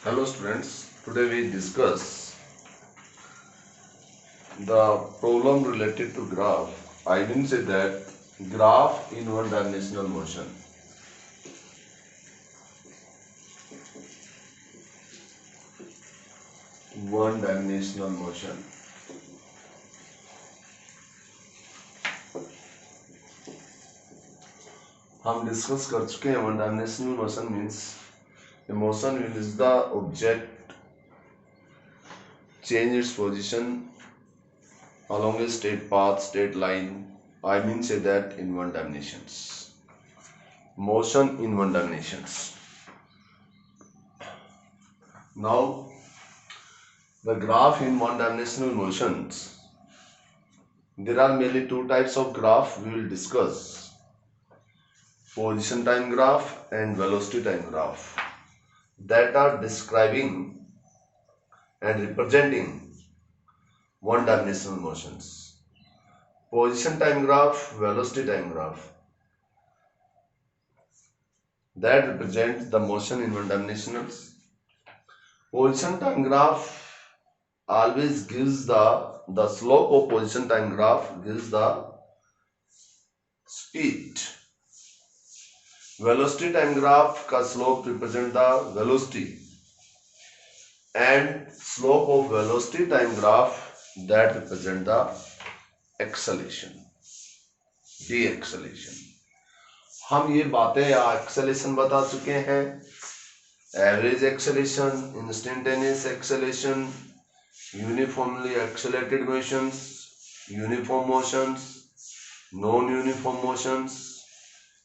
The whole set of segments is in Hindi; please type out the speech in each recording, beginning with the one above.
Hello students, today we discuss the problem related to graph. I didn't say that graph in one dimensional motion. One dimensional motion. हम डिस्कस कर चुके हैं one dimensional motion means a motion in which the object change its position along a straight path, straight line. I mean say that in one dimensions. Motion in one dimensions. Now the graph in one-dimensional motions. There are mainly two types of graph we will discuss: position time graph and velocity time graph, that are describing and representing one-dimensional motions. Position time graph, velocity time graph, that represent the motion in one-dimensional. Position time graph always gives the slope of position time graph gives the speed. Velocity time graph का slope represent the velocity, and slope of velocity time graph that represent the acceleration, de-acceleration. हम ये बातें acceleration बता चुके हैं: average acceleration, instantaneous acceleration, uniformly accelerated motions, uniform motions, non-uniform motions,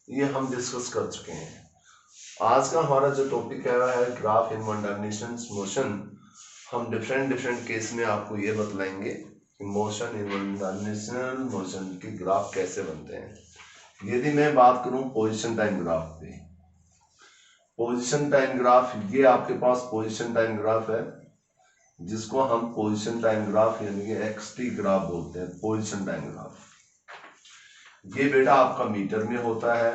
ये हम डिस्कस कर चुके हैं. आज का हमारा जो टॉपिक है वह है graph in one dimensional motion. हम डिफरेंट केस में आपको ये बतलाएंगे कि motion in one dimensional motion के ग्राफ कैसे बनते हैं. यदि मैं बात करूं पोजीशन टाइम ग्राफ पे, पोजीशन टाइम ग्राफ, ये आपके पास पोजीशन टाइम ग्राफ है जिसको हम पोजीशन टाइम ग्राफ यानी कि एक्सटी ग्राफ बोलते हैं. पोजीशन टाइम ग्राफ ये बेटा आपका मीटर में होता है,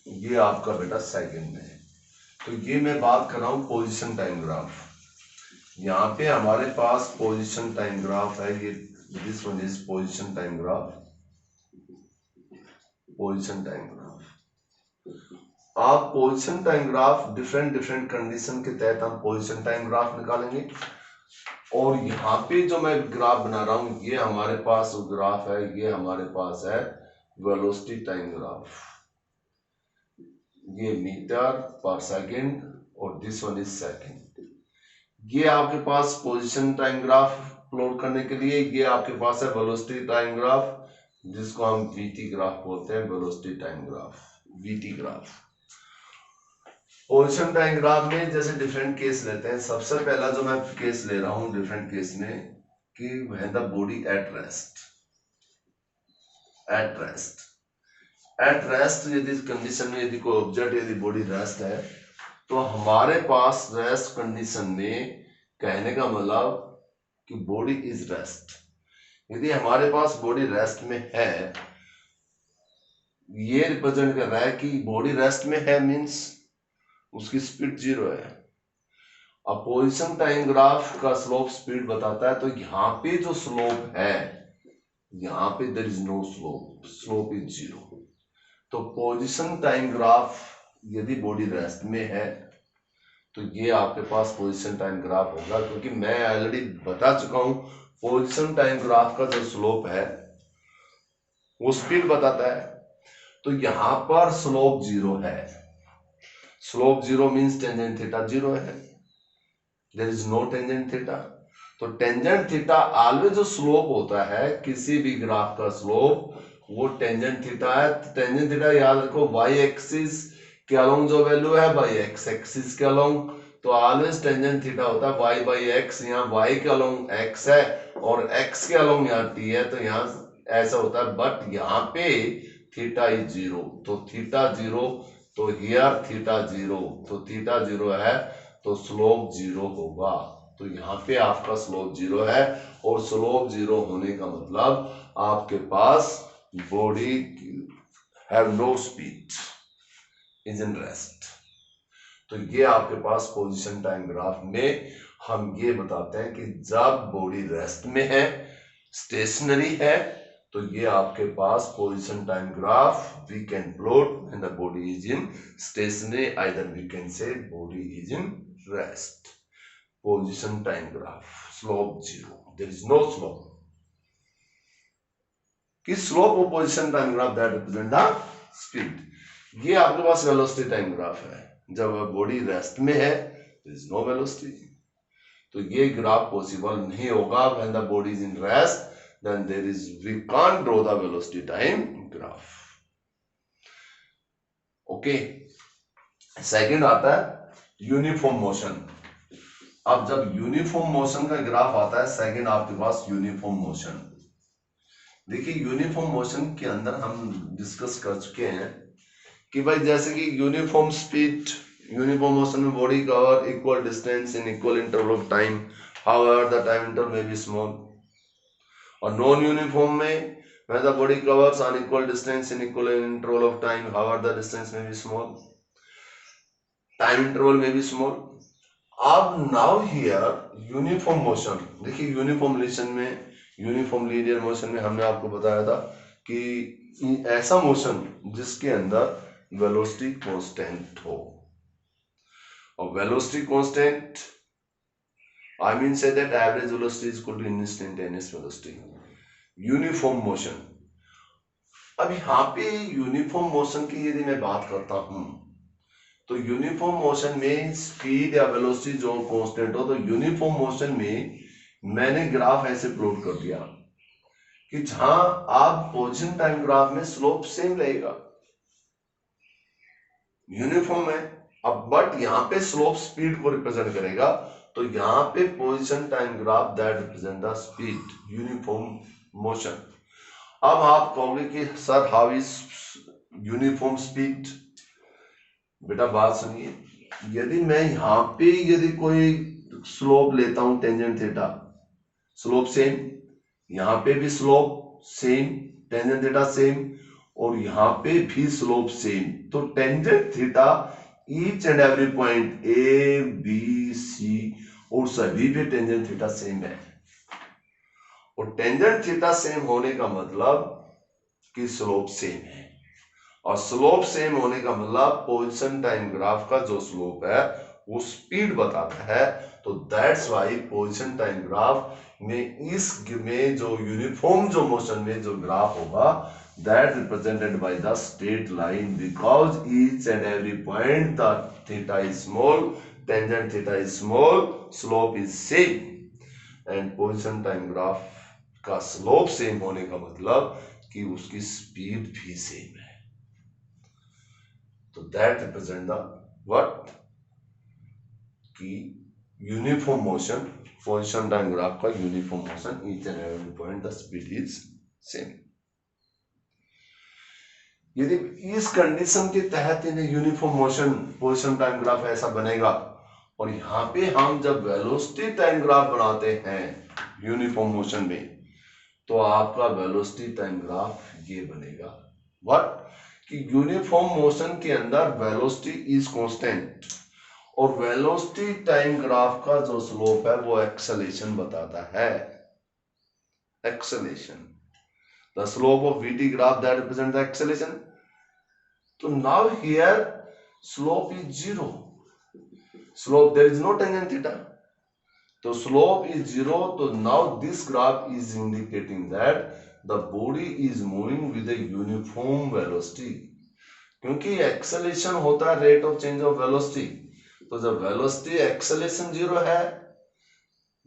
ये आपका बेटा सेकंड में है. तो ये मैं बात कर रहा हूं पोजीशन टाइम ग्राफ. यहाँ पे हमारे पास पोजीशन टाइम ग्राफ है. ये this one is position time graph. Position time graph, आप position time graph different condition के तहत हम पोजीशन टाइम ग्राफ निकालेंगे. और यहाँ पे जो मैं ग्राफ बना रहा हूं ये हमारे पास ग्राफ है, ये हमारे पास है वेलोसिटी टाइम ग्राफ. ये मीटर पर सेकंड और दिस वन इज सेकंड. ये आपके पास पोजीशन टाइम ग्राफ प्लॉट करने के लिए ये आपके पास है वेलोसिटी टाइम ग्राफ, जिसको हम वीटी ग्राफ बोलते हैं. Velocity time graph, VT graph. Position time graph में जैसे डिफरेंट केस लेते हैं. सबसे पहला जो मैं केस ले रहा हूं डिफरेंट केस में कि when the body at rest. At rest, at rest यदि कंडीशन में यदि कोई ऑब्जेक्ट यदि बॉडी रेस्ट है तो हमारे पास रेस्ट कंडीशन में कहने का मतलब कि बॉडी इज रेस्ट. यदि हमारे पास बॉडी रेस्ट में है, ये रिप्रेजेंट कर रहा है कि बॉडी रेस्ट में है मींस उसकी स्पीड 0 है. अब पोजीशन टाइम ग्राफ का स्लोप स्पीड बताता है, तो यहाँ पे जो स्लोप है यहाँ पे there is no slope, slope is 0. तो पोजीशन टाइम ग्राफ यदि बॉडी रेस्ट में है तो ये आपके पास पोजीशन टाइम ग्राफ होगा, क्योंकि मैं ऑलरेडी बता चुका हूं पोजीशन टाइम ग्राफ का जो स्लोप है वो स्पीड बताता है. तो यहां पर स्लोप 0 है. स्लोप 0 मीन्स टेंजेंट थीटा 0 है. There is no tangent theta. तो टेंजेंट थीटा ऑलवेज जो स्लोप होता है किसी भी ग्राफ का स्लोप वो टेंजेंट थीटा है. टेंजेंट थीटा याद रखो वाई एक्सिस के अलोंग जो वैल्यू है बाई एक्स एक्सिस के अलोंग, तो ऑलवेज टेंजेंट थीटा होता है वाई बाई एक्स. यहाँ वाई के अलोंग एक्स है और एक्स के अलोंग यहाँ टी है, तो यहाँ ऐसा होता है. बट यहाँ पे थीटा इज 0, तो थीटा 0, तो हियर थीटा 0, तो थीटा 0 है तो स्लोप 0 होगा. तो यहाँ पे आपका स्लोप 0 है, और स्लोप 0 होने का मतलब आपके पास body have no speed, is in rest. तो ये आपके पास पोजीशन टाइम ग्राफ में हम ये बताते हैं कि जब बॉडी रेस्ट में है, स्टेशनरी है, तो ये आपके पास position time graph we can plot when the body is in stationary, either we can say body is in rest. Position time graph, slope 0, there is no slope. कि slope of position time graph that represent the speed. ये आपके पास वेलोसिटी टाइम ग्राफ है. जब बॉडी रेस्ट में है, देयर इज नो वेलोसिटी. तो ये ग्राफ पॉसिबल नहीं होगा. When the body is in rest, then there is we can't draw the velocity time graph. Okay. Second आता है यूनिफॉर्म मोशन. अब जब यूनिफॉर्म मोशन का ग्राफ आता है, सेकेंड आपके पास यूनिफॉर्म मोशन. देखिए यूनिफॉर्म मोशन के अंदर हम डिस्कस कर चुके हैं कि भाई जैसे कि यूनिफॉर्म स्पीड, यूनिफॉर्म मोशन में body cover equal distance in equal interval of time, however the time interval में बी स्मॉल. और नॉन यूनिफॉर्म में when the body covers an equal distance in equal interval of time, however the distance may be small, time interval may be small. अब now here uniform motion. देखिए यूनिफॉर्म मोशन में, यूनिफॉर्म लीनियर मोशन में हमने आपको बताया था कि ऐसा मोशन जिसके अंदर वेलोसिटी कांस्टेंट हो. और velocity constant I mean say that average velocity is equal to instantaneous velocity. Uniform motion. अब यहाँ पे यूनिफॉर्म मोशन की यदि मैं बात करता हूं, तो यूनिफॉर्म मोशन में स्पीड या वेलोसिटी जो कांस्टेंट हो, तो यूनिफॉर्म मोशन में मैंने ग्राफ ऐसे प्लॉट कर दिया कि जहां आप पोजीशन टाइम ग्राफ में स्लोप सेम रहेगा यूनिफॉर्म है. अब बट यहाँ पे स्लोप स्पीड को रिप्रेजेंट करेगा. तो यहाँ पे position time graph that represent the speed, uniform motion. अब आप कहोगे कि sir how is uniform speed. बेटा बात सुनिए, यदि मैं यहाँ पे यदि कोई स्लोप लेता हूं टेंजेंट थीटा, स्लोप सेम, यहाँ पे भी slope same, tangent theta same, और यहाँ पे भी स्लोप सेम, तो tangent theta each and every point A B C और सभी पे टेंजेंट थीटा सेम है. और टेंजेंट थीटा सेम होने का मतलब कि स्लोप सेम है. और स्लोप सेम होने का मतलब पोजीशन टाइम ग्राफ का जो स्लोप है वो स्पीड बताता है. तो that's why position time graph में इस में जो यूनिफॉर्म जो मोशन में जो ग्राफ होगा, that represented by the straight line, because each and every point the theta is small, tangent theta is small, slope is same. and position time graph का slope same होने का मतलब कि उसकी speed भी same है. तो that represent the what कि uniform motion, position time graph का uniform motion, each and every point the speed is same. यदि इस कंडीशन के तहत इन्हें uniform motion position time graph ऐसा बनेगा. और यहाँ पे हम जब वेलोसिटी टाइम ग्राफ बनाते हैं यूनिफॉर्म मोशन में, तो आपका वेलोसिटी टाइम ग्राफ ये बनेगा व्हाट कि यूनिफॉर्म मोशन के अंदर वेलोसिटी इज कांस्टेंट, और वेलोसिटी टाइम ग्राफ का जो स्लोप है वो एक्सेलेरेशन बताता है. Acceleration, the slope of VT graph that represents the acceleration. So now here slope is 0. Slope, there is no tangent theta. So slope is 0. So now this graph is indicating that the body is moving with a uniform velocity. क्योंकि acceleration होता है rate of change of velocity. तो जब velocity acceleration 0 है,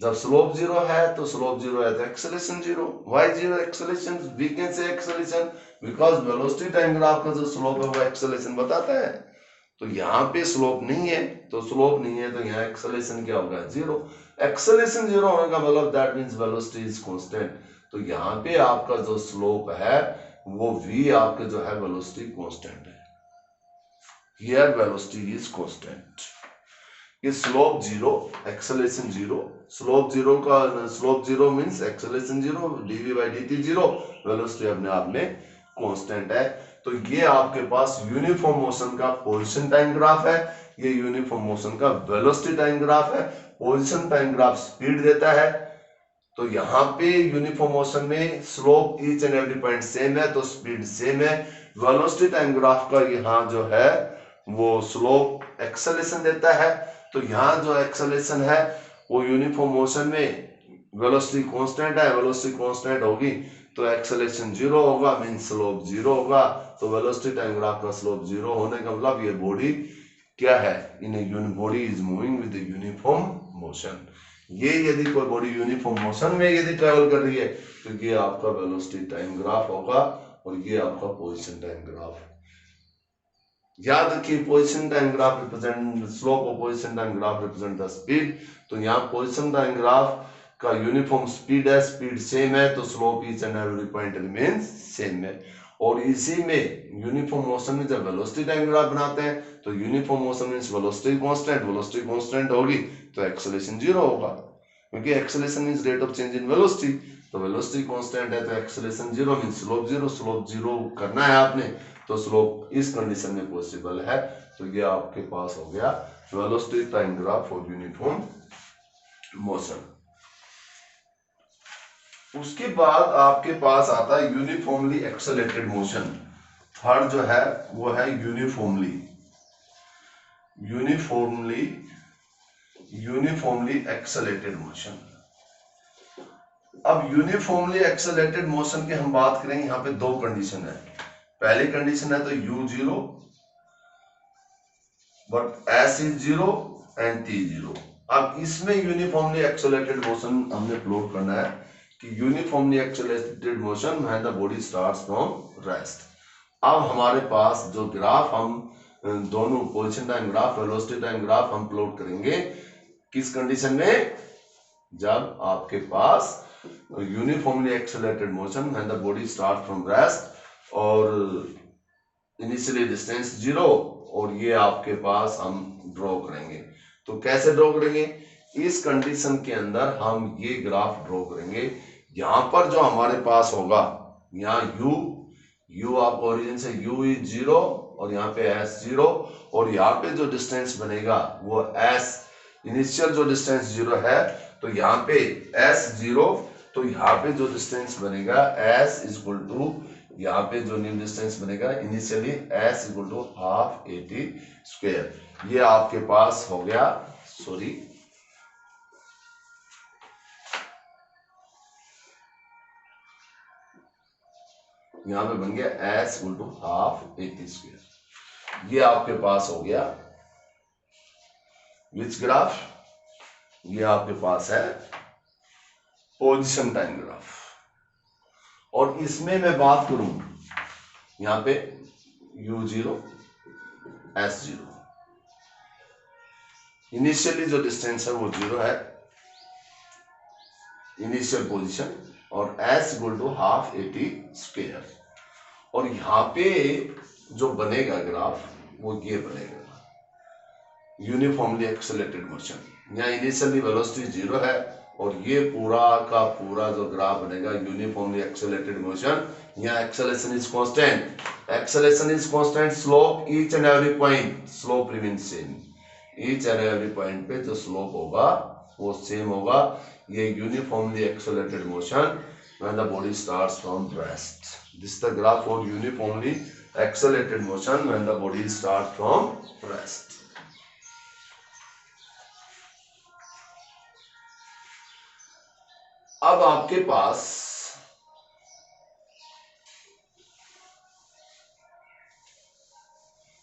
जब स्लोप 0 है, तो स्लोप 0 है तो acceleration 0. Why 0 acceleration? We can say acceleration because velocity time graph का जो स्लोप है वो एक्सेलरेशन बताता है. तो यहाँ पे स्लोप नहीं है, तो स्लोप नहीं है तो यहाँ एक्सेलरेशन क्या होगा 0. एक्सेलरेशन 0 होने का मतलब that means velocity is constant. तो यहाँ पे आपका जो स्लोप है वो v आपके जो है वेलोसिटी कांस्टेंट है. Here velocity is constant. ये स्लोप 0, एक्सेलरेशन 0. स्लोप 0 का slope 0 means acceleration 0, dv by dt 0, velocity अपने आप में कांस्टेंट है. तो ये आपके पास यूनिफॉर्म मोशन का पोजीशन टाइम ग्राफ है, ये यूनिफॉर्म मोशन का वेलोसिटी टाइम ग्राफ है। पोजीशन टाइम ग्राफ स्पीड देता है, तो यहाँ पे यूनिफॉर्म मोशन में slope each and every point same है, तो स्पीड सेम है। वेलोसिटी टाइम ग्राफ का यहाँ जो है वो स्लोप एक्सेलेरेशन देता है, तो यहाँ जो एक्सेलेरेशन है वो यूनिफॉर्म मोशन में वेलोसिटी कांस्टेंट है, वेलोसिटी कांस्टेंट होगी तो एक्सेलेरेशन 0 होगा, मीन स्लोप 0 होगा। तो वेलोसिटी टाइम ग्राफ का स्लोप 0 होने का मतलब ये बॉडी क्या है, in body is moving with uniform motion. ये यदि कोई बॉडी यूनिफॉर्म मोशन में यदि ट्रेवल कर रही है तो ये आपका वेलोसिटी टाइम ग्राफ होगा और ये आपका पोजीशन टाइम ग्राफ। याद रखिए position time graph represent slope और position time graph represent the speed. तो यहाँ पोजीशन टाइम ग्राफ का यूनिफॉर्म स्पीड है, स्पीड सेम है, तो slope each and every point remains same है। और इसी में यूनिफॉर्म मोशन में जब वेलोसिटी टाइम ग्राफ बनाते हैं तो uniform motion means velocity constant होगी तो एक्सेलरेशन 0 होगा, क्योंकि acceleration means rate of change in velocity, तो वेलोसिटी कांस्टेंट है तो एक्सेलरेशन 0 मींस स्लोप 0। स्लोप 0 करना है आपने तो स्लोप इस कंडीशन में पॉसिबल है, तो ये आपके पास हो गया velocity time graph for uniform motion. उसके बाद आपके पास आता है यूनिफॉर्मली एक्सेलरेटेड मोशन। थर्ड जो है वो है यूनिफॉर्मली एक्सेलरेटेड मोशन। अब यूनिफॉर्मली एक्सेलरेटेड मोशन की हम बात करेंगे, यहाँ पे दो कंडीशन है। पहली कंडीशन है तो u0 but s is 0 and t 0। अब इसमें यूनिफॉर्मली एक्सेलरेटेड मोशन हमने प्लॉट करना है कि uniformly accelerated motion when the body starts from rest. अब हमारे पास जो ग्राफ हम दोनों position time graph velocity time graph हम प्लॉट करेंगे किस कंडीशन में, जब आपके पास uniformly accelerated motion when the body start from rest और इनिशियली डिस्टेंस 0, और ये आपके पास हम ड्रॉ करेंगे। तो कैसे ड्रॉ करेंगे, इस कंडीशन के अंदर हम ये ग्राफ ड्रॉ करेंगे। यहां पर जो हमारे पास होगा, यहाँ u आप ओरिजिन से u इज 0 और यहाँ पे s 0, और यहाँ पे जो डिस्टेंस बनेगा वो s इनिशियल जो डिस्टेंस 0 है, तो यहाँ पे s 0, तो यहाँ पे जो डिस्टेंस बनेगा s इक्वल टू यहाँ पे जो न्यू डिस्टेंस बनेगा initially s equal to half AT square. ये आपके पास हो गया, सॉरी यहां पे बन गया s equal to half AT square. ये आपके पास हो गया विच ग्राफ, ये आपके पास है पोजीशन टाइम ग्राफ। और इसमें मैं बात करूं यहां पे u0 s0, इनिशियली जो डिस्टेंस है वो 0 है, इनिशियल पोजीशन, और s equal to half AT square. और यहाँ पे जो बनेगा ग्राफ वो ये बनेगा यूनिफॉर्मली एक्सेलरेटेड मोशन। यहाँ इनिशियली वेलोसिटी 0 है और ये पूरा का पूरा जो ग्राफ बनेगा यूनिफॉर्मली एक्सेलरेटेड मोशन। यहाँ acceleration is constant, slope each and every point slope remains same, each and every point पे जो स्लोप होगा वो सेम होगा। ये uniformly accelerated motion when the body starts from rest. This is the graph for uniformly accelerated motion when the body starts from rest. अब आपके पास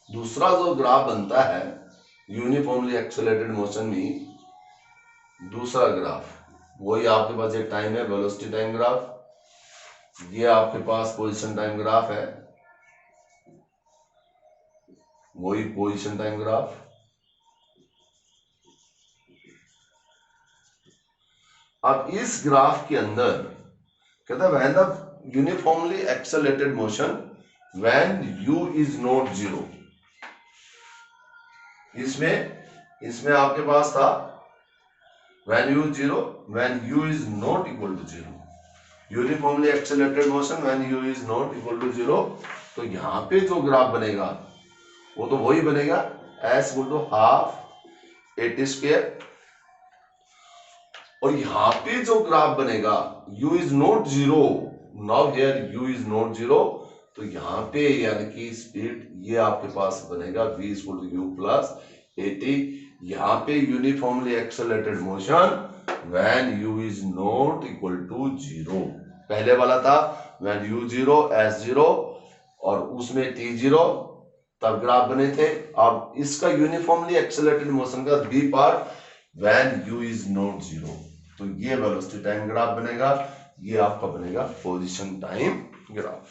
दूसरा जो ग्राफ बनता है यूनिफॉर्मली एक्सेलरेटेड मोशन में, दूसरा ग्राफ वही आपके पास एक टाइम है वेलोसिटी टाइम ग्राफ, ये आपके पास पोजीशन टाइम ग्राफ है, वही पोजीशन टाइम ग्राफ। अब इस ग्राफ के अंदर कहता है when the uniformly accelerated motion when u is not 0। इसमें आपके पास था when u 0 when u is not equal to 0, uniformly accelerated motion when u is not equal to 0, तो यहाँ पे जो ग्राफ बनेगा वो तो वही बनेगा, S equal to half A T square. और यहाँ पे जो ग्राफ बनेगा u is not zero, now here u is not zero, तो यहाँ पे यानी कि स्पीड ये आपके पास बनेगा v equal to u plus A T. यहाँ पे uniformly accelerated motion when u is not equal to zero. पहले वाला था when u zero s zero और उसमें t जीरो, तब ग्राफ बने थे। अब इसका यूनिफॉर्मली एक्सेलरेटेड मोशन का B part when u is not zero, तो ये वेलोसिटी टाइम ग्राफ बनेगा, ये आपका बनेगा पोजीशन टाइम ग्राफ।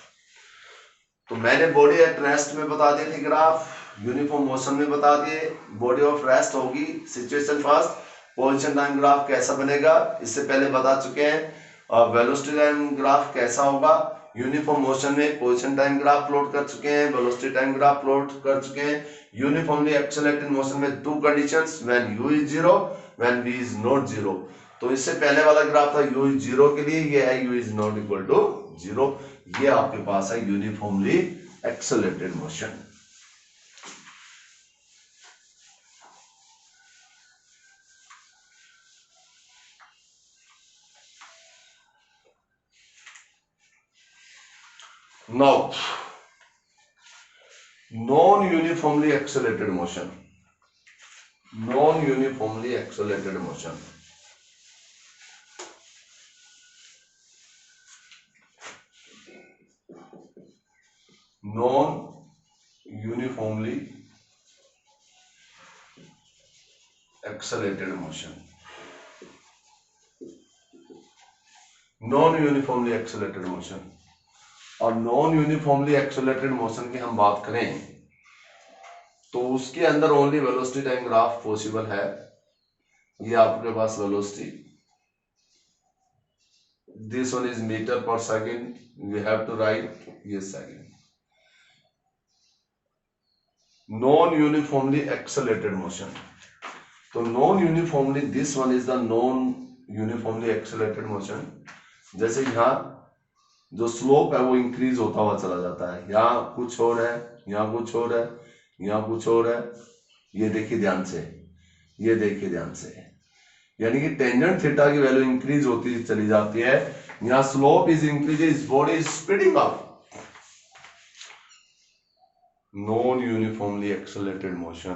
तो मैंने बॉडी एट रेस्ट में बता दिए थे ग्राफ, यूनिफॉर्म मोशन में बता दिए, बॉडी ऑफ रेस्ट होगी situation first, position time graph कैसा बनेगा इससे पहले बता चुके हैं। वेलोसिटी टाइम ग्राफ कैसा होगा, यूनिफॉर्म मोशन में पोजीशन टाइम ग्राफ प्लॉट कर चुके हैं, वेलोसिटी टाइम ग्राफ प्लॉट कर चुके हैं। यूनिफॉर्मली एक्सेलरेटेड मोशन में to conditions, when u is zero, when v is not zero. तो इससे पहले वाला ग्राफ था u इज जीरो के लिए, ये है u is not equal to zero. ये आपके पास है uniformly accelerated motion. Now, non-uniformly accelerated motion. Non-uniformly accelerated motion. Non-uniformly accelerated motion. Non-uniformly accelerated motion. और नॉन यूनिफॉर्मली एक्सेलरेटेड मोशन की हम बात करें तो उसके अंदर only velocity time graph possible है। ये आपके पास velocity, this one is metre per second, we have to write ये second. Non uniformly accelerated motion, तो non uniformly, this one is the non uniformly accelerated motion. जैसे यहाँ जो स्लोप है वो इंक्रीज होता हुआ चला जाता है, यहाँ कुछ और है, यहाँ कुछ और है, यहाँ कुछ और है, ये देखिए ध्यान से, ये देखिए ध्यान से, यानी कि टेंजेंट थीटा की वैल्यू इंक्रीज होती चली जाती है। यहाँ slope is increases, body is speeding up. Non uniformly accelerated motion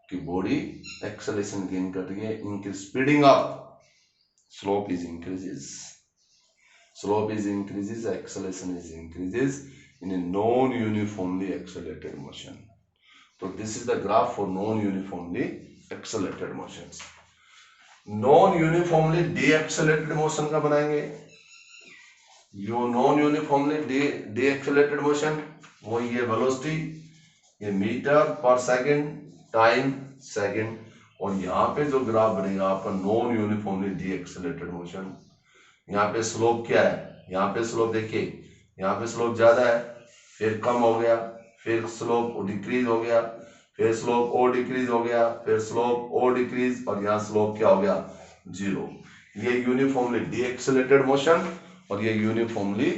की बॉडी एक्सेलरेशन गेन कर रही है, इनकी speeding up, slope is increases, slope is increases, acceleration is increases in a non-uniformly accelerated motion. So this is the graph for non-uniformly accelerated motions. Non-uniformly deaccelerated motion का बनाएंगे, यो non-uniformly deaccelerated motion वो ये velocity, ये metre per second, time second, और यहाँ पे जो ग्राफ बनेगा आपका नॉन यूनिफॉर्मली डीएक्सेलरेटेड मोशन। यहाँ पे स्लोप क्या है, यहाँ पे स्लोप देखिए, यहाँ पे स्लोप ज्यादा है, फिर कम हो गया, फिर स्लोप डिक्रीज हो गया, फिर स्लोप और डिक्रीज हो गया, फिर स्लोप और डिक्रीज, और यहाँ स्लोप क्या हो गया, जीरो। ये यूनिफॉर्मली डीएक्सेलरेटेड मोशन और ये यूनिफॉर्मली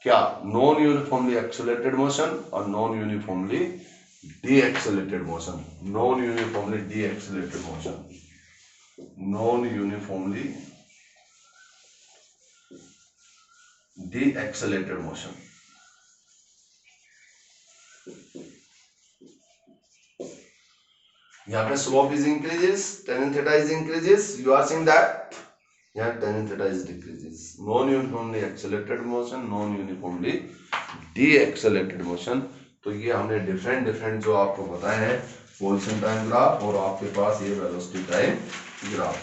क्या, नॉन यूनिफॉर्मली एक्सेलरेटेड मोशन और non uniformly deaccelerated motion. Non uniformly deaccelerated motion, non uniformly deaccelerated motion। यहाँ पे slope is increases, tan theta is increases, you are seeing that यहाँ tan theta is decreases। non uniformly accelerated motion, non uniformly deaccelerated motion। तो ये हमने डिफरेंट जो आपको बताए हैं, पोजीशन टाइम ग्राफ और आपके पास ये वेलोसिटी टाइम ग्राफ।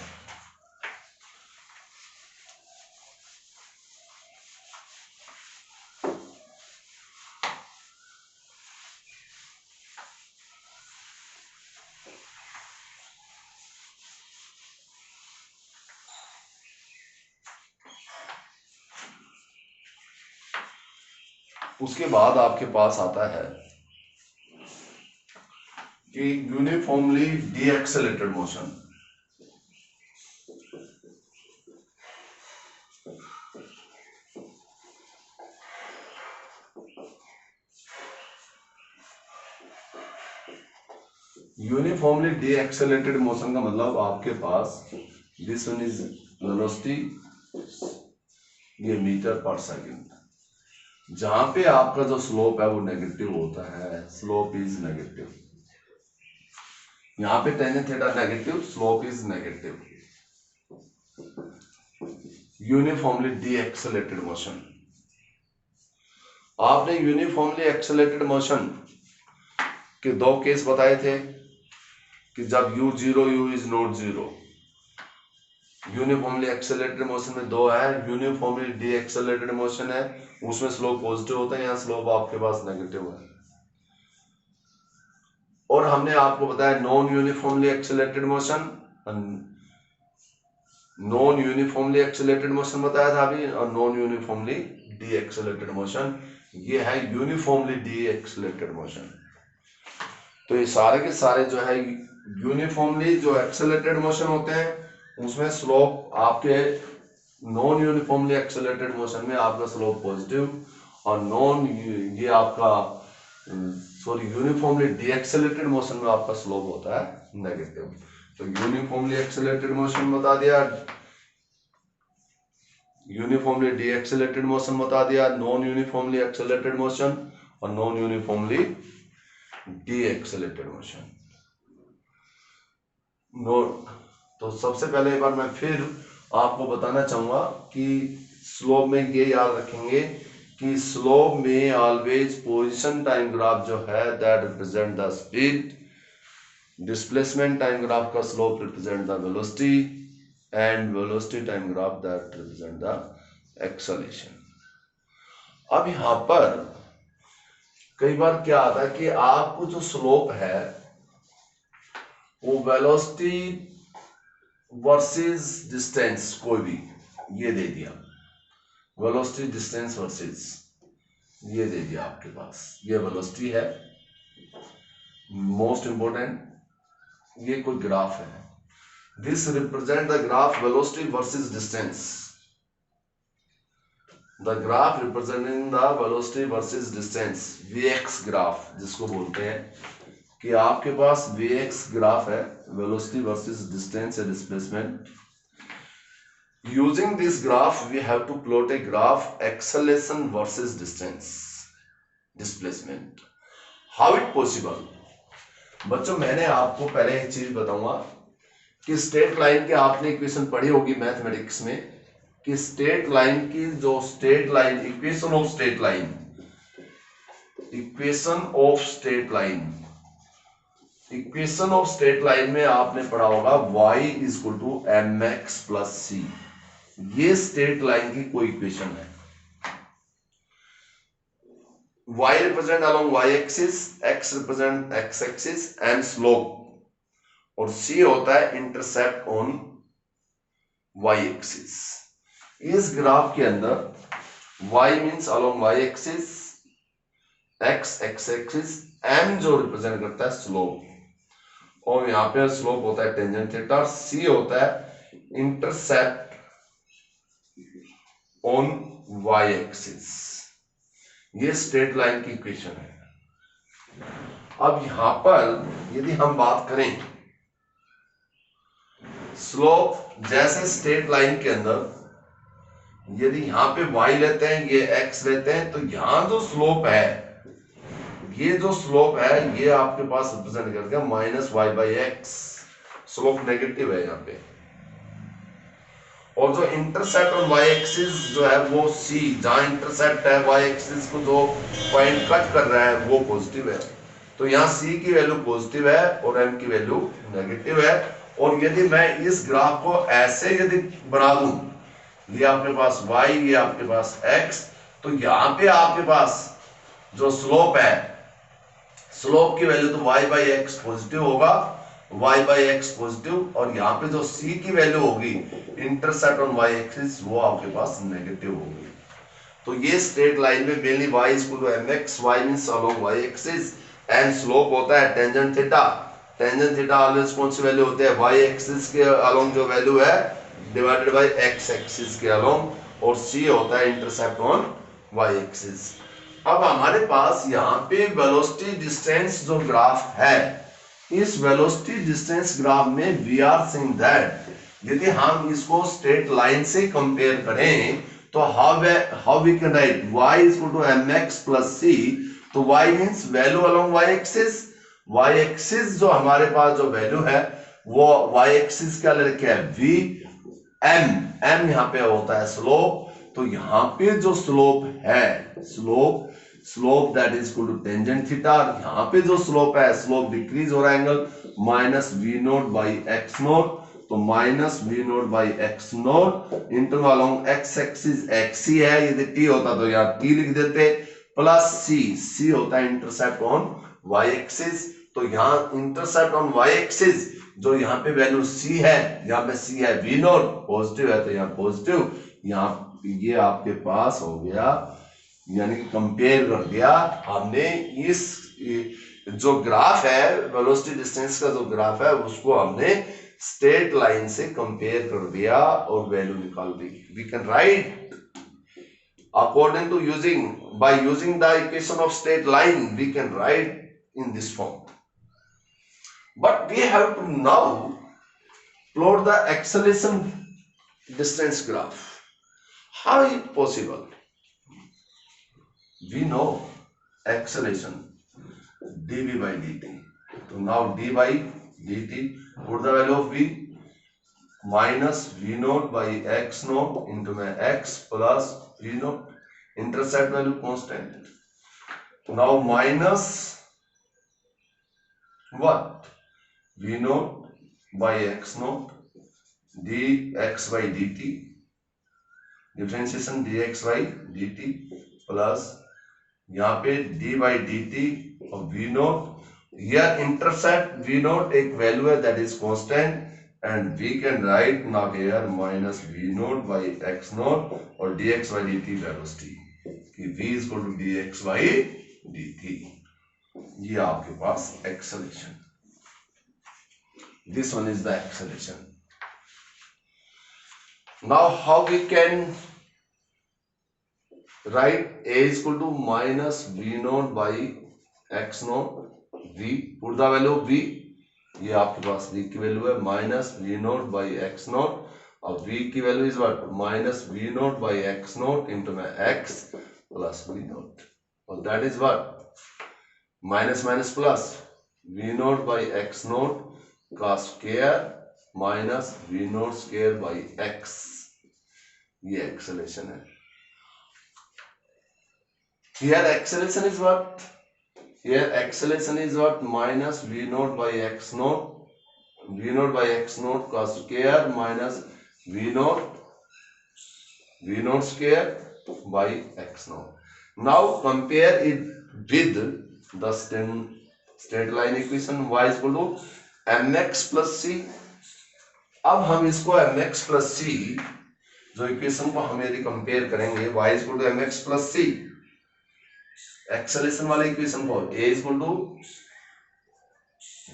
उसके बाद आपके पास आता है कि uniformly deaccelerated motion. Uniformly deaccelerated motion का मतलब आपके पास दिस वन इज वेलोसिटी, ये मीटर पर सेकंड, जहां पे आपका जो स्लोप है वो नेगेटिव होता है, स्लोप इज नेगेटिव। यहां पे tangent theta negative, slope is negative. Uniformly deaccelerated motion, आपने यूनिफॉर्मली एक्सेलरेटेड मोशन के दो केस बताए थे कि जब u zero u is not zero. Uniformly accelerated motion में दो है, यूनिफॉर्मली डी एक्सेलरेटेड मोशन है, उसमें स्लोप पॉजिटिव होता है, यहाँ स्लोप आपके पास नेगेटिव है। और हमने आपको बताया non uniformly accelerated motion, non uniformly accelerated motion बताया था अभी, और non uniformly deaccelerated motion, ये है यूनिफॉर्मली डी एक्सेलरेटेड मोशन। तो ये सारे के सारे जो है यूनिफॉर्मली जो एक्सेलरेटेड मोशन होते हैं उसमें स्लोप आपके, नॉन यूनिफॉर्मली एक्सेलरेटेड मोशन में आपका स्लोप पॉजिटिव, और नॉन ये आपका sorry uniformly deaccelerated motion में आपका स्लोप होता है नेगेटिव। तो यूनिफॉर्मली एक्सेलरेटेड मोशन बता दिया, यूनिफॉर्मली डी एक्सेलरेटेड मोशन बता दिया, नॉन यूनिफॉर्मली एक्सेलरेटेड मोशन और non uniformly deaccelerated motion. तो सबसे पहले एक बार मैं फिर आपको बताना चाहूंगा कि स्लोप में ये याद रखेंगे कि स्लोप में ऑलवेज पोजीशन टाइम ग्राफ जो है that represent the speed, displacement time graph का slope represent the velocity, and velocity time graph that represent the acceleration. अब यहां पर कई बार क्या आता है कि आपको जो स्लोप है वो वेलोसिटी वर्सेस डिस्टेंस कोई भी ये दे दिया, वेलोसिटी डिस्टेंस वर्सेस ये दे दिया आपके पास, ये वेलोसिटी है, मोस्ट इंपोर्टेंट, ये कोई ग्राफ है, this represent the graph velocity versus distance, the graph representing the velocity versus distance, Vx graph जिसको बोलते हैं कि आपके पास Vx ग्राफ है, वेलोसिटी वर्सेस डिस्टेंस या displacement. Using this graph we have to plot a graph acceleration versus distance displacement. How it possible? बच्चों मैंने आपको पहले एक चीज बताऊंगा कि स्ट्रेट लाइन के आपने इक्वेशन पढ़ी होगी मैथमेटिक्स में कि स्ट्रेट लाइन की जो straight line equation of straight line, equation of straight line, equation of straight line में आपने पढ़ा होगा y is equal to mx plus C, ये स्ट्रेट लाइन की कोई इक्वेशन है। y represent along y axis, x represent x axis and slope, और c होता है इंटरसेप्ट ऑन y एक्सिस। इस ग्राफ के अंदर y means along y axis, x x axis, m जो रिप्रेजेंट करता है स्लोप, और यहां पे स्लोप होता है टेंजेंट थीटा, और c होता है इंटरसेप्ट ऑन y एक्सिस। ये स्ट्रेट लाइन की इक्वेशन है। अब यहां पर यदि हम बात करें स्लोप, जैसे स्ट्रेट लाइन के अंदर यदि यहां पे y लेते हैं, ये x लेते हैं, तो यहां जो स्लोप है, ये जो स्लोप है ये आपके पास रिप्रेजेंट कर दिया minus Y by X, slope negative है यहाँ पे, और जो इंटरसेप्ट और वाई एक्सिस जो है वो c, जहां इंटरसेप्ट है वाई एक्सिस को जो पॉइंट कट कर रहा है वो पॉजिटिव है, तो यहाँ c की वैल्यू पॉजिटिव है और m की वैल्यू नेगेटिव है। और यदि मैं इस ग्राफ को ऐसे यदि बना दूं, ये आपके पास y, ये आपके पास x, तो यहाँ पे आपके पास जो स्लोप है, स्लोप की वैल्यू तो y बाई एक्स पॉजिटिव होगा, y बाई एक्स पॉजिटिव, और यहाँ पे जो c की वैल्यू होगी इंटरसेप्ट ऑन y एक्सिस वो आपके पास नेगेटिव होगी। तो ये स्ट्रेट लाइन में mainly y is equal to mx, y means along y axis, and slope होता है tangent theta, tangent theta always कौन सी वैल्यू होती है, y एक्सिस के अलोंग जो वैल्यू है डिवाइडेड बाय x एक्सिस के अलोंग, और c होता है इंटरसेप्ट ऑन y एक्सिस। अब हमारे पास यहाँ पे वेलोसिटी डिस्टेंस जो ग्राफ है इस वेलोसिटी डिस्टेंस ग्राफ में वी आर सेइंग दैट यदि हम इसको स्ट्रेट लाइन से कंपेयर करें तो how we can write y equal to mx plus c। तो y means value along y axis. y axis जो हमारे पास जो वैल्यू है वो y एक्सिस क्या ले रखे है v, m यहाँ पे होता है स्लोप। तो यहाँ पे जो स्लोप है slope that is equal to tangent theta. यहाँ पे जो स्लोप है स्लोप डिक्रीज हो रहा है angle minus V naught by X naught. तो minus V naught by X naught into along X axis X ही है, यदि टी होता तो यहाँ टी लिख देते, प्लस सी होता है इंटरसेप्ट ऑन वाई एक्सिस। तो यहाँ इंटरसेप्ट ऑन वाई एक्सिस जो यहाँ पे वैल्यू सी है, यहाँ पे सी है वी नोट पॉजिटिव है तो यहाँ पॉजिटिव, यहाँ ये आपके पास हो गया, यानी कि कंपेयर कर दिया हमने इस जो ग्राफ है वेलोसिटी डिस्टेंस का जो ग्राफ है उसको हमने स्ट्रेट लाइन से कंपेयर कर दिया और वैल्यू निकाल दी। We can write according to by using the equation of straight line we can write in this form, but we have to now plot the acceleration distance graph. How is it possible? We know acceleration dv by dt. So now d by dt, put the value of v minus v naught by x naught into my x plus v naught, intercept value constant. Now minus what? v naught by x naught dx by dt, differentiation dx by dt plus यहाँ पे d by dt और v note, here intercept v note एक वैल्यू है that is constant and we can write now here minus v naught by x naught और dx by dt वेलोसिटी कि v is equal to dx by dt। ये आपके पास acceleration, this one is the acceleration. Now how we can write a is equal to minus v naught by x naught v, put the value of v, ये आपके पास v की वैल्यू है minus V naught by X naught और v की value is what minus V naught by X naught into में x प्लस वी नोट, और that is what minus minus plus V naught by X naught का square minus V naught square by x। ये एक्सेलरेशन है। Here acceleration is what? Here acceleration is what? Minus v naught by x naught, v naught by x naught का square minus v naught square by x naught. Now compare it with the straight line equation y is equal to mx plus c. अब हम इसको mx plus c जो इक्वेशन को हम यदि कंपेयर करेंगे y is equal to mx plus c, acceleration वाले इक्वेशन को a is equal to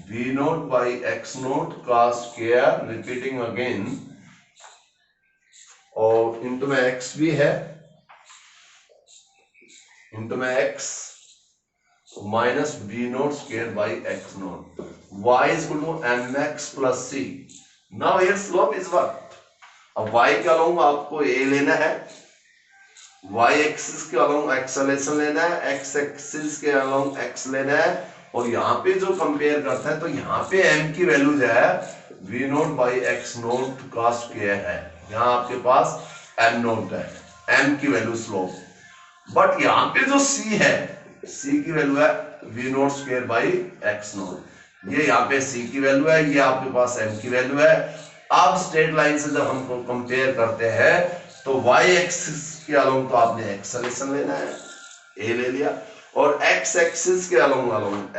v naught by x naught का स्क्वायर रिपीटिंग अगेन और इनटू में x भी है इनटू में x minus v naught square by x naught, y is equal to mx plus c. Now here slope is what? अब y के अलोंग आपको a लेना है, y एक्सिस के अलोंग एक्सेलरेशन लेना है, x एक्सिस के अलोंग x लेना है, और यहाँ पे जो कंपेयर करता है तो यहाँ पे m की वैल्यू जो है v note by x note का स्क्वायर है, यहाँ आपके पास m नोट है, m की वैल्यू स्लोप, बट यहाँ पे जो c है c की वैल्यू है v note square by x note, ये यहाँ पे c की वैल्यू है, ये आपके पास m की वैल्यू है। अब स्ट्रेट लाइन से जब हम कंपेयर करते हैं तो y एक्सिस के अलोंग तो आपने एक्सेलरेशन लेना है, a ले लिया, और x एक्सिस के अलोंग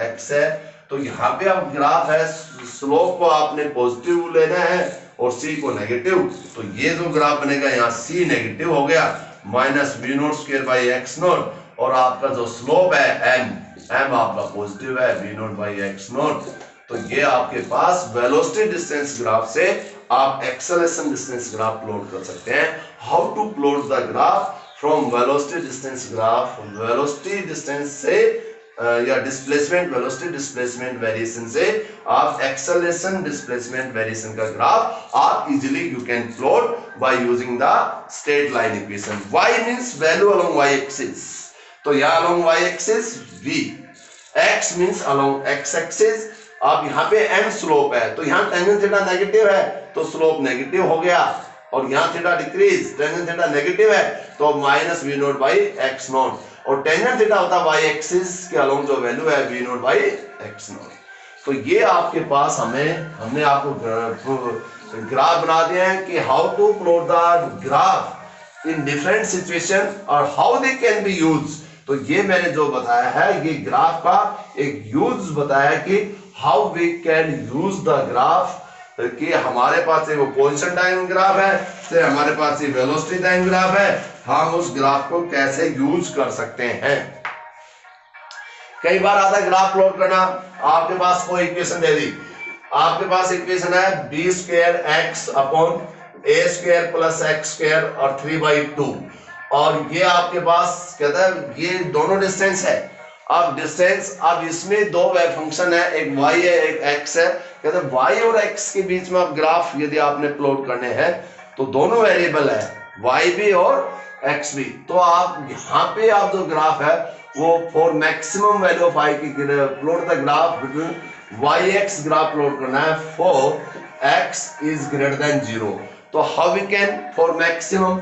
x है, तो यहाँ पे अब ग्राफ है स्लोप को आपने पॉजिटिव लेना है और c को नेगेटिव, तो ये जो ग्राफ बनेगा यहाँ c नेगेटिव हो गया minus V naught square by X naught, और आपका जो स्लोप है m आपका पॉजिटिव है V naught by X naught. तो ये आपके पास वेलोसिटी डिस्टेंस ग्राफ से आप एक्सेलरेशन डिस्टेंस ग्राफ प्लॉट कर सकते हैं। How to plot the graph from velocity distance graph, velocity distance से या डिस्प्लेसमेंट वेलोसिटी डिस्प्लेसमेंट वेरिएशन से आप एक्सेलरेशन डिस्प्लेसमेंट वेरिएशन का ग्राफ आप easily you can plot by using the straight line equation. y means value along y axis, तो यहाँ along y axis v, x means along x axis. अब यहाँ पे m स्लोप है, तो यहाँ टेंजेंट थीटा नेगेटिव है तो स्लोप नेगेटिव हो गया, और यहाँ theta decrease, tangent theta negative है तो minus V naught by X naught, और टेंजेंट थीटा होता है वाई एक्सिस के अलोंग जो वैल्यू है V naught by X naught. तो ये आपके पास हमने आपको ग्राफ बना दिया है कि how to plot the graph in different situation और how they can be use. तो ये मैंने जो बताया है ये ग्राफ का एक यूज बताया कि how we can use the graph, कि हमारे पास एक पोजीशन टाइम ग्राफ है, से हमारे पास ये वेलोसिटी टाइम ग्राफ है, हम उस ग्राफ को कैसे यूज कर सकते हैं। कई बार आता है ग्राफ प्लॉट करना, आपके पास कोई इक्वेशन दे दी, आपके पास इक्वेशन है बी स्क्वायर एक्स अपॉन ए स्क्वायर प्लस एक्स स्क्वायर और 3/2, और ये आपके पास कहता है ये दोनों डिस्टेंस है। अब डिस्टेंस, अब इसमें दो वेव फंक्शन है, एक y है एक x है, कहते हैं y और x के बीच में आप ग्राफ यदि आपने प्लॉट करने हैं तो दोनों वेरिएबल है y भी और x भी, तो आप यहाँ पे आप जो ग्राफ है वो for maximum value of y की plot the graph between y-x graph plot करना है for x is greater than 0। तो how we can for maximum,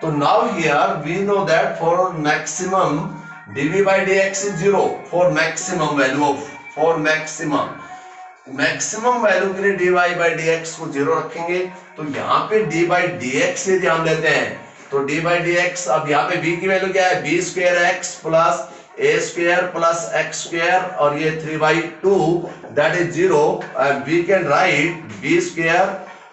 तो now here we know that for maximum dv by dx is 0 for maximum value of, for maximum value के लिए dy by dx को 0 रखेंगे। तो यहाँ पे d by dx यदि हम लेते हैं तो d by dx, अब यहाँ पे b की वैल्यू क्या है, b square x plus a square plus x square और ये 3/2 that is 0, we can write b square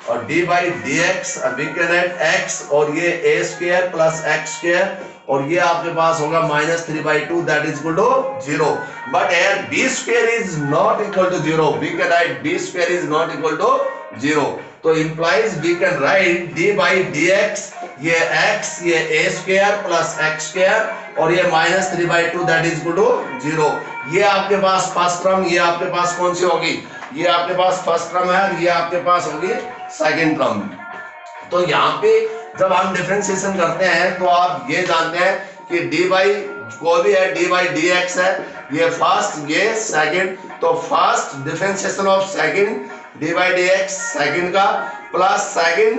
और d by dx, we can write x और ये a square plus x square और ये आपके पास होगा minus 3/2 that is equal to 0। But here b square is not equal to 0, we can write b square is not equal to 0, तो implies we can write d by dx, ये x ये a square plus x square और ये minus 3/2 that is equal to 0। ये आपके पास फर्स्ट टर्म, ये आपके पास कौन सी होगी, ये आपके पास फर्स्ट टर्म है, ये आपके पास होगी सेकंड टर्म। तो यहाँ पे जब हम डिफरेंशिएशन करते हैं तो आप ये जानते हैं कि dy कोई भी है dy dx है, ये फर्स्ट ये सेकंड, तो first differentiation of second dy dx second का plus second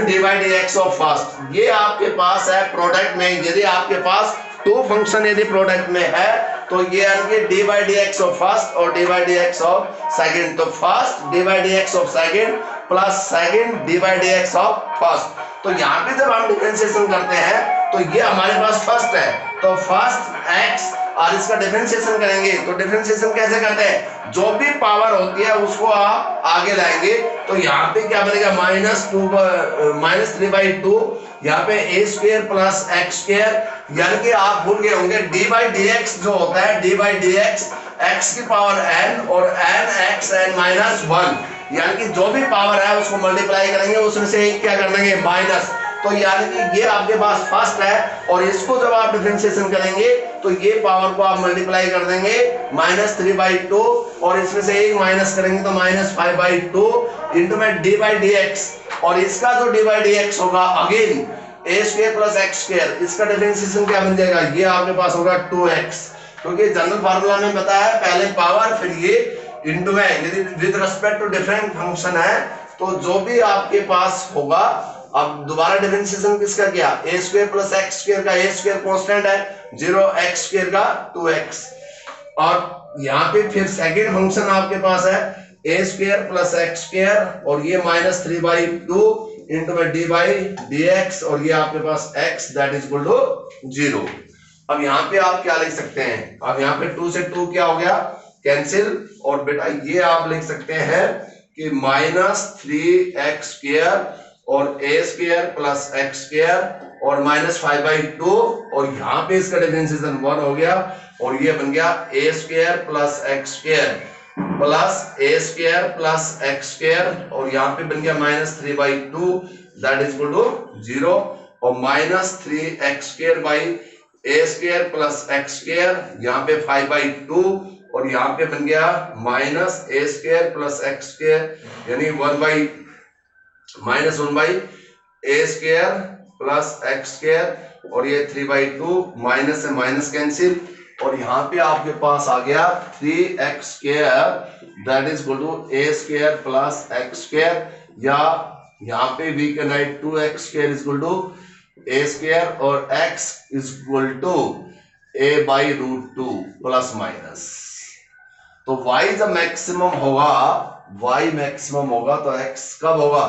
dy dx of first, ये आपके पास है प्रोडक्ट में। यदि आपके पास दो फंक्शन यदि प्रोडक्ट में है तो ये आएंगे dy dx ऑफ फर्स्ट और dy dx ऑफ सेकंड, तो first dy dx of second plus second dy dx of first. तो यहाँ पे जब हम डिफरेंशिएशन करते हैं तो ये हमारे पास फर्स्ट है, तो फर्स्ट x और इसका डिफरेंशिएशन करेंगे, तो डिफरेंशिएशन कैसे करते हैं, जो भी पावर होती है उसको आप आगे लाएंगे, तो यहाँ पे क्या बनेगा माइनस 3/2, यहाँ पे a square plus x square, यानी कि आप भूल गए होंगे dy dx जो होता है dy dx x की पावर n और n x n माइनस 1, यानी कि जो भी पावर है उसको मल्टीप्लाई करेंगे, उसमें से एक क्या कर देंगे माइनस, तो यानी कि ये आपके पास फर्स्ट है और इसको जब आप डिफरेंशिएशन करेंगे तो ये पावर को आप मल्टीप्लाई कर देंगे माइनस 3/2 और इसमें से एक माइनस करेंगे तो माइनस 5/2 इंटू में dy dx, और इसका जो dy dx होगा again a square plus x square, इसका डिफरेंशिएशन क्या बन जाएगा, ये आपके पास होगा 2x, क्योंकि जनरल फार्मूला में बताया पहले पावर फिर ये इंटू में, यदि with respect to different function है तो जो भी आपके पास होगा, अब दोबारा डिफरेंशिएशन किसका किया, a square plus x square का, a स्क्वायर कांस्टेंट है 0, x स्क्वायर का 2x, और यहाँ पे फिर सेकंड फंक्शन आपके पास है a square plus x square और ये माइनस 3/2 इंटू में dy dx और ये आपके पास x that is equal to 0। अब यहाँ पे आप क्या लिख सकते हैं, अब यहाँ पे 2 से 2 क्या हो गया कैंसिल, और बेटा ये आप लिख सकते हैं कि माइनस 3x स्क्वायर और a square plus x square और माइनस 5/2 और यहाँ पे इसका डिफरेंशिएशन 1 हो गया और ये बन गया a square plus x square plus a square plus x square और यहाँ पे बन गया minus 3/2 that is equal to 0 और minus 3x square by a square plus x square, यहाँ पे 5/2 और यहाँ पे बन गया minus a square plus x square यानी minus 1/, a square plus x square और ये 3/2, माइनस से माइनस कैंसिल और यहाँ पे आपके पास आ गया 3x square that is equal to a square plus x square, या यहाँ पे we can write 2x square is equal to a square और x is equal to a/√2 plus minus. तो y जब मैक्सिमम होगा, y मैक्सिमम होगा तो x कब होगा,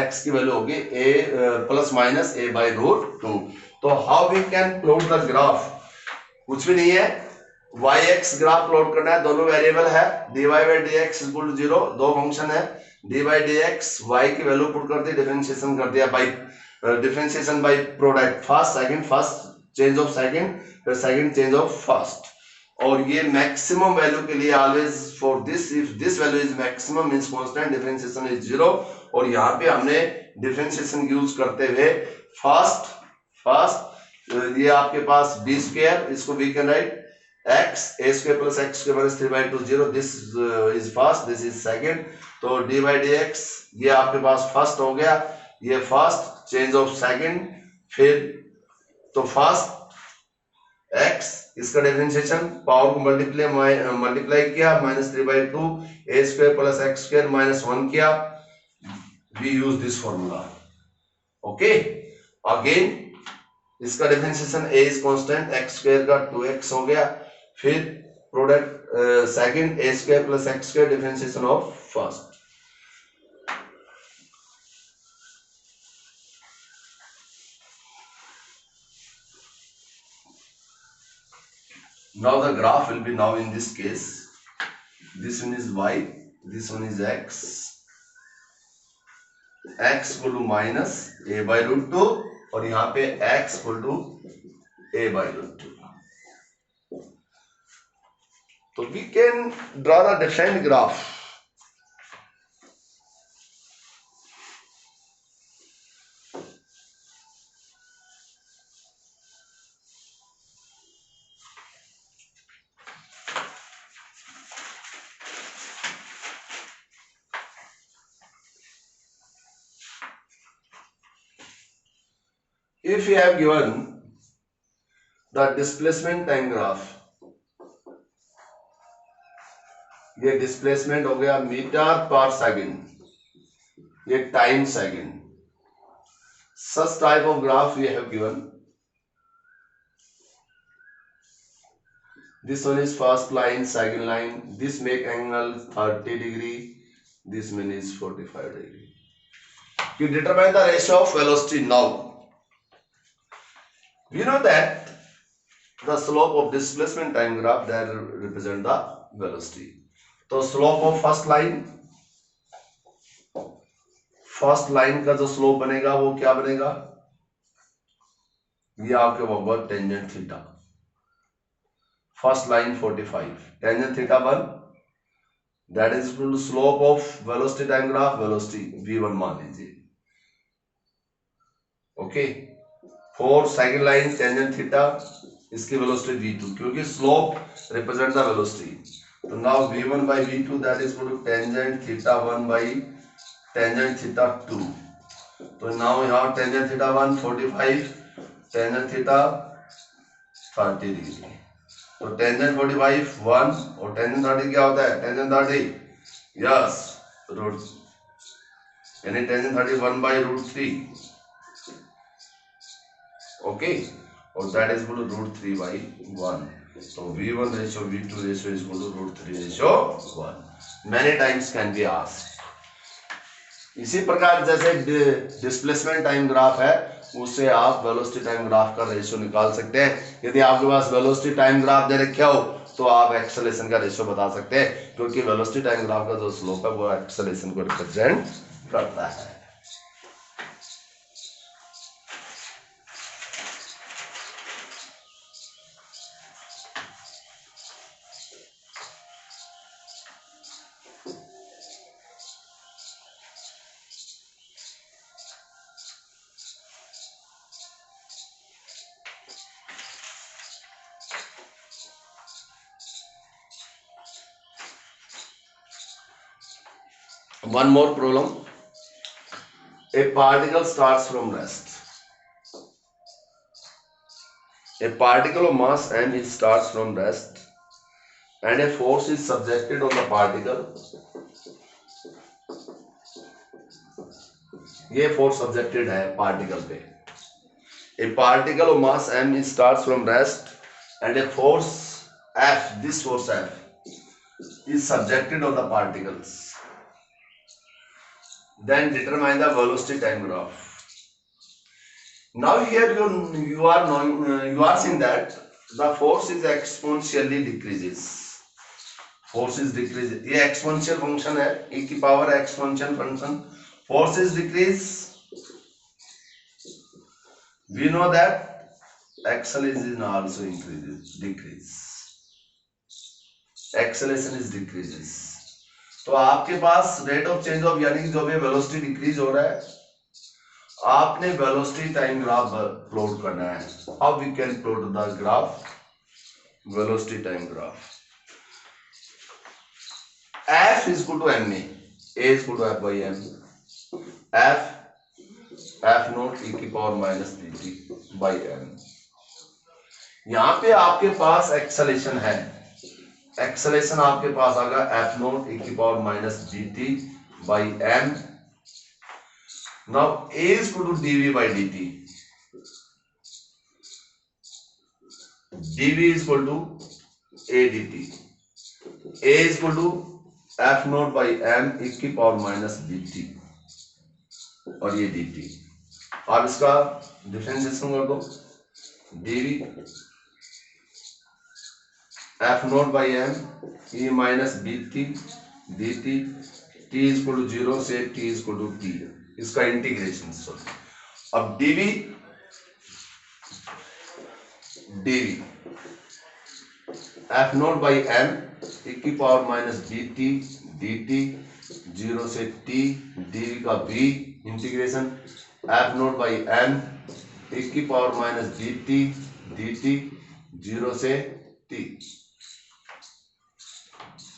x की वैल्यू होगी a प्लस माइनस a/√2। तो how we can plot the graph, कुछ भी नहीं है, yx ग्राफ प्लॉट करना है, दोनों वेरिएबल है, dy/dx इक्वल टू 0, दो फंक्शन है, dy/dx y की वैल्यू पुट कर दी, डिफरेंशिएशन कर दिया by differentiation by product, first second, first change of second, फिर सेकंड चेंज ऑफ फर्स्ट, और ये मैक्सिमम वैल्यू के लिए always for this if this value is maximum means constant differentiation is 0, और यहाँ पे हमने डिफरेंशिएशन यूज करते हुए फर्स्ट ये आपके पास b स्क्वायर, इसको we can write x a square plus x square minus 3/2 0, this is first, this is second, तो dy/dx ये आपके पास फर्स्ट हो गया, ये फर्स्ट चेंज ऑफ सेकंड, फिर तो फर्स्ट x इसका डिफरेंशिएशन पावर को मल्टीप्लाई किया minus 3/2 a square plus x square minus 1 किया, we use this formula. Okay, again इसका differentiation a is constant, x square का 2x हो गया, फिर product second a square plus x square differentiation of first. Now the graph will be now in this case, this one is y, this one is x equal to minus a/√2 और यहाँ पे x equal to a/√2. So we can draw the different graph. If you have given the displacement time graph, ये डिस्प्लेसमेंट हो गया मीटर पर सेकंड, ये time second, such type of graph we have given. This one is first line, second line, this make angle 30 degree, this one is 45 degree. You determine the ratio of velocity now. We know that the slope of displacement time graph that represent the velocity. तो स्लोप ऑफ फर्स्ट लाइन का जो स्लोप बनेगा वो क्या बनेगा, ये आपके बराबर tangent theta, first line 45, tangent theta 1, that is equal to slope of velocity time graph, velocity v1 मान लीजिए। Okay, for second line tangent theta, इसकी वेलोसिटी v2, क्योंकि स्लोप रिप्रेजेंट द वेलोसिटी, तो now v1 by v2 that is equal to tangent theta 1 by tangent theta 2, तो नाउ यहाँ tangent theta 1 45, tangent theta 30 degree, तो tangent 45 1 और tangent 30 क्या होता है, tangent 30 यस रूट, यानी tangent 30 1 by √3, ओके, और that is equal to √3 by 1, so v1 ratio v2 ratio is equal to √3 ratio 1. Many times can be asked. इसी प्रकार जैसे डिस्प्लेसमेंट टाइम ग्राफ है, उससे आप वेलोसिटी टाइम ग्राफ का रेशियो निकाल सकते हैं। यदि आपके पास वेलोसिटी टाइम ग्राफ दे रखा हो तो आप एक्सेलरेशन का रेशियो बता सकते हैं, क्योंकि वेलोसिटी टाइम ग्राफ का जो स्लोप है वो एक्सेलरेशन को रिप्रेजेंट करता है। One more problem. A particle starts from rest. A particle of mass m it starts from rest and a force is subjected on the particle. ये फोर्स सब्जेक्टेड है पार्टिकल पे. A particle of mass m it starts from rest and a force F, this force F is subjected on the particles. Then determine the velocity time graph. Now here you are seeing that the force is exponentially decreases. Force is decreases. ये exponential function है, e की power exponential function. Force is decrease. We know that acceleration also increases, decrease. Acceleration is decreases. तो आपके पास रेट ऑफ चेंज ऑफ यानी कि जो भी वेलोसिटी डिक्रीज हो रहा है, आपने वेलोसिटी टाइम ग्राफ प्लॉट करना है. How we can plot the graph velocity time graph. F is equal to ma, a is equal to f by m. f note e की power minus dt by m. यहां पे आपके पास एक्सेलेरेशन है. एक्सेलेरेशन आपके पास आ गया f नोट e की power minus dt by m. Now a is equal to dv by dt. dv is equal to a dt. a is equal to f naught by m e की पावर माइनस dt और ये dt. आप इसका डिफरेंशिएशन कर दो. dv f naught by m e minus dt dt t is equal to 0 से t is equal to t. इसका इंटीग्रेशन. अब dv f naught by m e की पावर माइनस dt dt 0 से t dv का v integration f naught by m e की पावर माइनस dt dt 0 से t.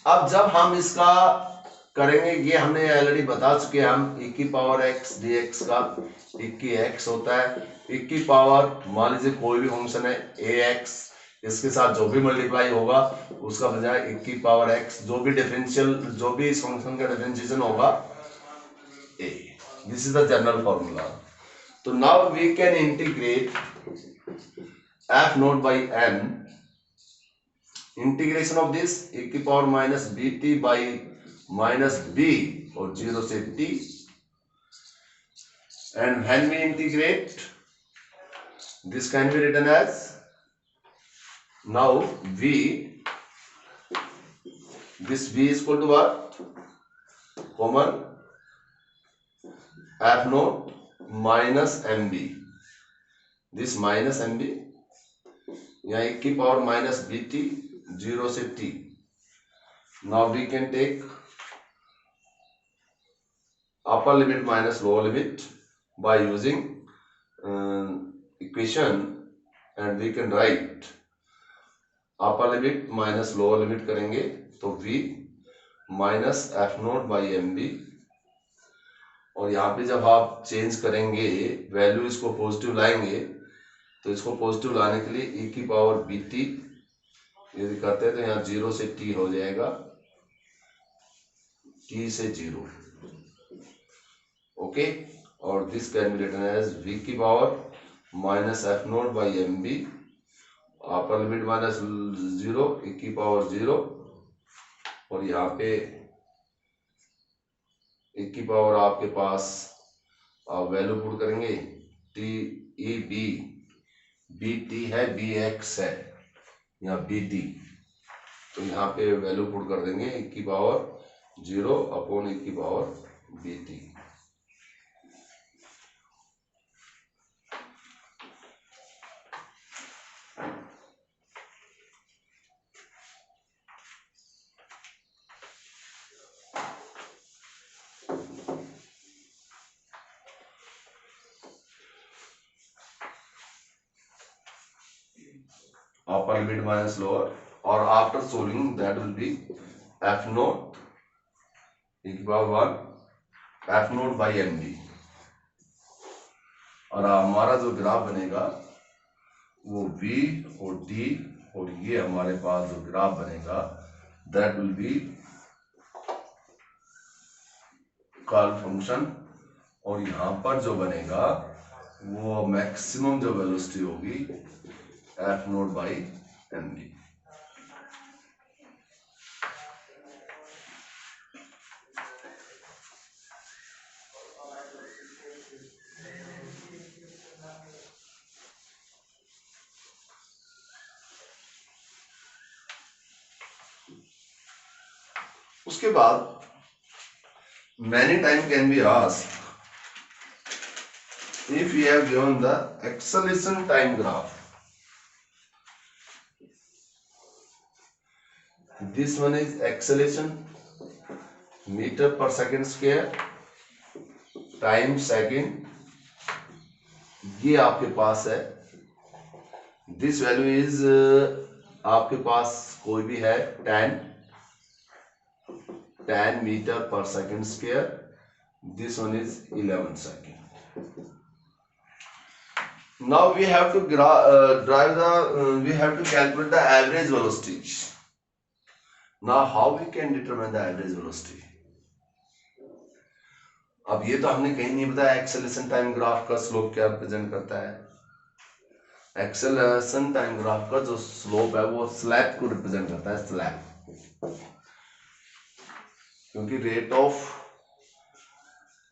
अब जब हम इसका करेंगे, ये हमने ऑलरेडी बता चुके हैं, हम e की पावर x dx का e की x होता है. e की पावर मान लीजिए कोई भी फंक्शन है ax, इसके साथ जो भी मल्टीप्लाई होगा उसका बजाय e की पावर x, जो भी डिफरेंशियल जो भी इस फंक्शन का डिफरेंशिएशन होगा a. This is the general formula. तो now we can integrate f nought by m, integration of this e की power minus bt by minus b और 0 से t. And when we integrate, this can be written as, now v, this v is equal to what? Common f naught minus mb. This minus mb यहाँ e की पावर माइनस bt 0 से t. Now we can take upper limit minus lower limit by using equation, and we can write upper limit minus lower limit करेंगे तो v minus f naught by m b. और यहाँ पे जब आप चेंज करेंगे वैल्यू, इसको पॉजिटिव लाएंगे, तो इसको पॉजिटिव लाने के लिए e की पावर बी टी यदि करते हैं तो यहाँ 0 से t हो जाएगा, t से 0. ओके. और this can be written as v की power minus f naught by m b, upper limit minus 0 e की पावर 0, और यहाँ पे e की पावर आपके पास आप वैल्यू पुट करेंगे t e b, b t है बी एक्स है यहाँ बी टी, तो यहाँ पे वैल्यू पुट कर देंगे e की पावर 0 अपॉन e की power b t. upper limit minus lower, or after solving that will be f naught e की power 1 f naught by m d, और हमारा जो ग्राफ बनेगा वो V और D, और ये हमारे पास जो ग्राफ बनेगा that will be curve function, और यहां पर जो बनेगा वो मैक्सिमम जो वेलोसिटी होगी f naught by m d. उसके बाद many time can be asked if we have given the acceleration time graph. This one is acceleration meter per second square time second, ये आपके पास है। दिस वैल्यू इज आपके पास कोई भी है 10 metre per second square, this one is 11 second. Now we have to we have to calculate the average velocity. Now how we can determine the average velocity? अब ये तो हमने कहीं नहीं बताया एक्सेलरेशन टाइम ग्राफ का स्लोप क्या रिप्रेजेंट करता है। एक्सेलरेशन टाइम ग्राफ का जो स्लोप है वो स्लैब को रिप्रेजेंट करता है, स्लैब, क्योंकि rate of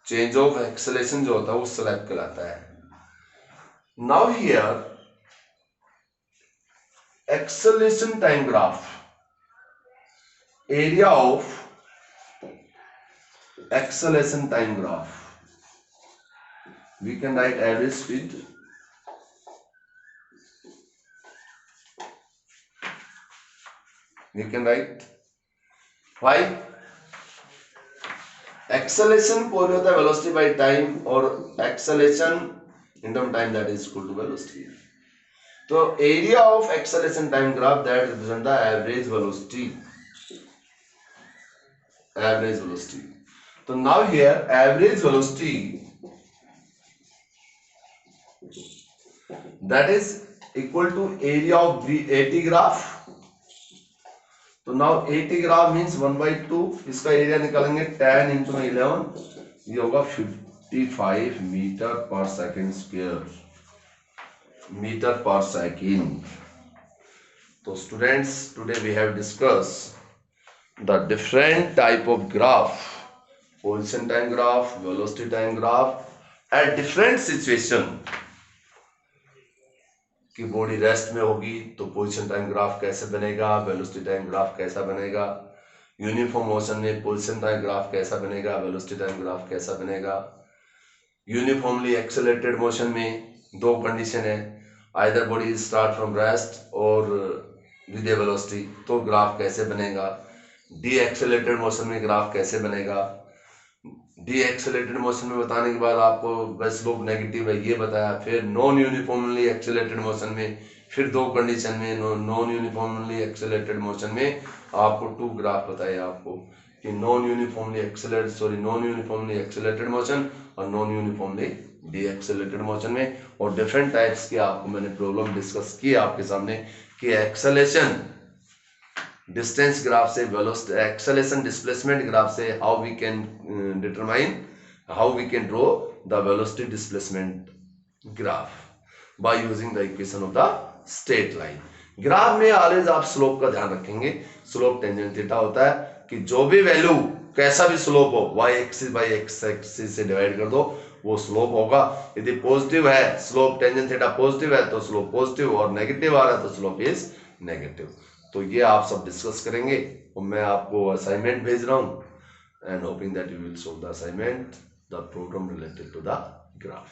change of acceleration जो होता है वो स्लैब कहलाता है। Now here acceleration time graph, area of acceleration time graph, we can write average speed we can write why acceleration पूरे होता है velocity by time, और acceleration in term time that is equal to velocity. तो area of acceleration time graph that represent the average velocity, average velocity. So now here average velocity that is equal to area of AT graph. तो now AT graph means 1/2, इसका एरिया निकालेंगे 10 into 11, ये होगा 55 metre per second square, metre per second. तो students, today we have discuss the different type of graph, position time graph, velocity time graph at different situation. कि बॉडी रेस्ट में होगी तो पोजीशन टाइम ग्राफ कैसे बनेगा, वेलोसिटी टाइम ग्राफ कैसा बनेगा, यूनिफॉर्म मोशन में पोजीशन टाइम ग्राफ कैसा बनेगा, वेलोसिटी टाइम ग्राफ कैसा बनेगा, यूनिफॉर्मली एक्सेलरेटेड मोशन में दो कंडीशन है, either body start from rest और विद ए वेलोसिटी, तो ग्राफ कैसे बनेगा, डी एक्सेलरेटेड मोशन में ग्राफ कैसे बनेगा। डी एक्सेलरेटेड मोशन में बताने के बाद आपको बस स्लोप नेगेटिव है ये बताया, फिर नॉन यूनिफॉर्मली एक्सेलरेटेड मोशन में फिर दो कंडीशन में, नॉन यूनिफॉर्मली एक्सेलरेटेड मोशन में आपको टू ग्राफ बताए आपको कि नॉन यूनिफॉर्मली एक्सेलरेटेड मोशन और non uniformly deaccelerated motion में। और डिफरेंट टाइप्स की आपको मैंने प्रॉब्लम डिस्कस की आपके सामने कि एक्सेलरेशन डिस्टेंस ग्राफ से, वेलोसिटी एक्सेलरेशन डिस्प्लेसमेंट ग्राफ से how we can determine, how we can draw the velocity displacement graph by using the equation of the straight line. Graph में ऑलवेज आप स्लोप का ध्यान रखेंगे, स्लोप टेंजेंट थीटा होता है कि जो भी वैल्यू कैसा भी स्लोप हो y axis by x axis से डिवाइड कर दो वो स्लोप होगा। यदि पॉजिटिव है स्लोप टेंजेंट थीटा पॉजिटिव है तो स्लोप पॉजिटिव, और नेगेटिव आ रहा है तो स्लोप इज नेगेटिव। तो ये आप सब डिस्कस करेंगे और मैं आपको असाइनमेंट भेज रहा हूं, and hoping that you will solve the assignment, the problem related to the graph.